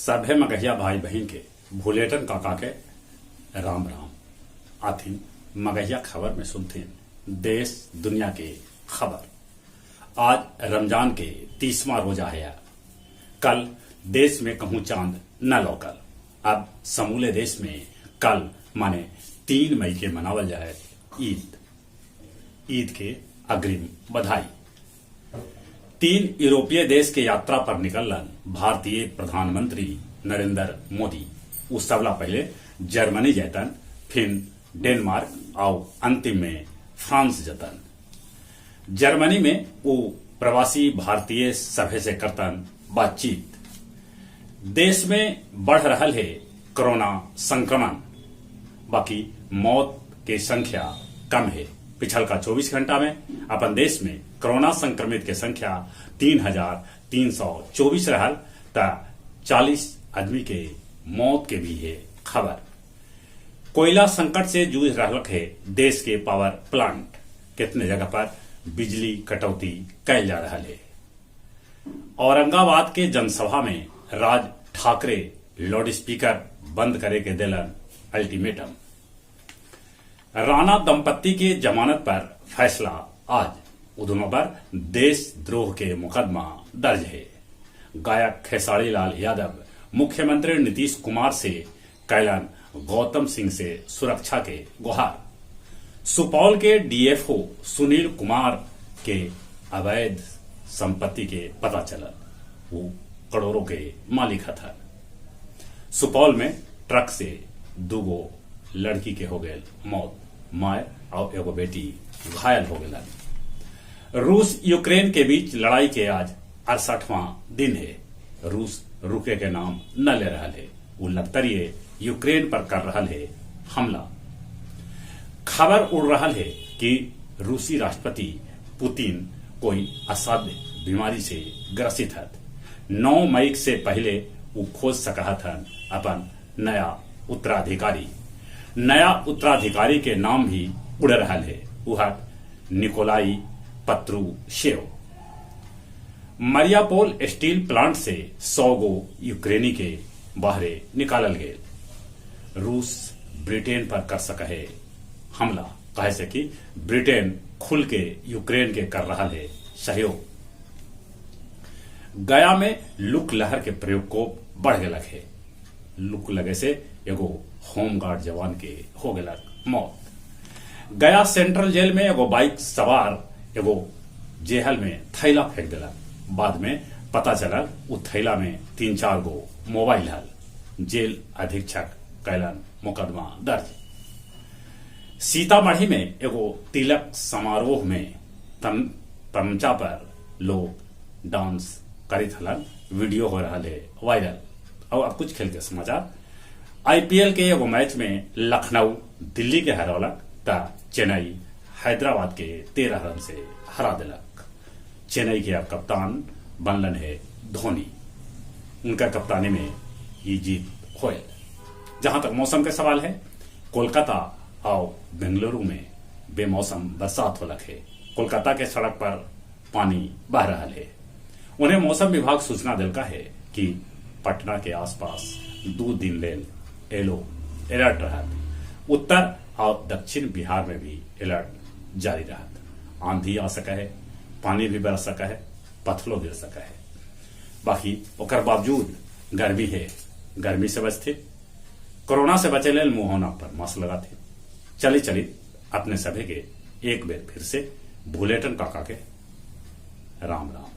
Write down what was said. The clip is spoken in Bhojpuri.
सभे मगहिया भाई बहन के भूलेटन काका के राम राम। आथिन मगहिया खबर में सुनथिन देश दुनिया के खबर। आज रमजान के 30वां रोजा है। कल देश में कहूं चांद न लौकल। अब समूले देश में कल माने 3 मई के मनावल जाए ईद के अग्रिम बधाई। 3 यूरोपीय देश के यात्रा पर निकलन भारतीय प्रधानमंत्री नरेंद्र मोदी। उ सबला पहले जर्मनी जैतन, फिर डेनमार्क और अंतिम में फ्रांस जतन। जर्मनी में वो प्रवासी भारतीय सभे से करतन बातचीत। देश में बढ़ रहा है कोरोना संक्रमण, बाकी मौत की संख्या कम है। पिछल का 24 घंटा में अपन देश में कोरोना संक्रमित के संख्या 3,324 रहल त 40 आदमी के मौत के भी है खबर। कोयला संकट से जूझ रहा है देश के पावर प्लांट। कितने जगह पर बिजली कटौती कैल जा रहा है। औरंगाबाद के जनसभा में राज ठाकरे लाउड स्पीकर बंद करे के दिलन अल्टीमेटम। राणा दंपत्ति के जमानत पर फैसला आज। उदोनों पर देशद्रोह के मुकदमा दर्ज है। गायक खेसारी लाल यादव मुख्यमंत्री नीतीश कुमार से कैलन गौतम सिंह से सुरक्षा के गुहार। सुपौल के डीएफओ सुनील कुमार के अवैध संपत्ति के पता चलल। वो करोड़ों के मालिक हथन। सुपौल में ट्रक से 2 लड़की के हो गए मौत। माय और एगो बेटी घायल हो गए। रूस यूक्रेन के बीच लड़ाई के आज 68वां दिन है। रूस रुके के नाम न ले रहा है। वो लगतरिये यूक्रेन पर कर रहा है हमला। खबर उड़ रहा है कि रूसी राष्ट्रपति पुतिन कोई असाध्य बीमारी से ग्रसित है। 9 मई से पहले वो खोज सका था अपन नया उत्तराधिकारी। नया उत्तराधिकारी के नाम भी उड़ रहा है। वह निकोलाई पत्रुशेव। मरियापोल स्टील प्लांट से 100 गो यूक्रेनी के बाहरे निकालल गए। रूस ब्रिटेन पर कर सका है हमला, कहे से कि ब्रिटेन खुल के यूक्रेन के कर रहा है सहयोग। गया में लूक लहर के प्रयोग को बढ़ गया है। लूक लगे से एगो होमगार्ड जवान के हो गया मौत। गया सेंट्रल जेल में एगो बाइक सवार एगो जेहल में थैला फेंक दिला। बाद में पता चला उ थैला में 3-4 गो मोबाइल हल। जेल अधीक्षक कैलन मुकदमा दर्ज। सीतामढ़ी में एगो तिलक समारोह में तमचा पर लोग डांस करित हलन। वीडियो हो रहा है वायरल। और अब कुछ खेल के समाचार। आईपीएल के एगो मैच में लखनऊ दिल्ली के हरौलक त चेन्नई हैदराबाद के 13 रन से हरा दिलक। चेन्नई के अब कप्तान बनलन है धोनी। उनका कप्तानी में ये जीत होए। जहां तक मौसम के सवाल है, कोलकाता और बेंगलुरु में बेमौसम बरसात हो लगे। कोलकाता के सड़क पर पानी बह रहा है। उन्हें मौसम विभाग सूचना दिलका है कि पटना के आसपास 2 दिन लेल येलो अलर्ट रहा। उत्तर और दक्षिण बिहार में भी अलर्ट जारी रहा। आंधी आ सका है, पानी भी बरस सका है, पत्थलों गिर सका है। बाकी ओकर बावजूद गर्मी है। गर्मी से बचते, कोरोना से बचे लेल मुंह होना पर मास्क लगाते। चली अपने सभी के एक बेर फिर से भूलेटन काका के राम राम।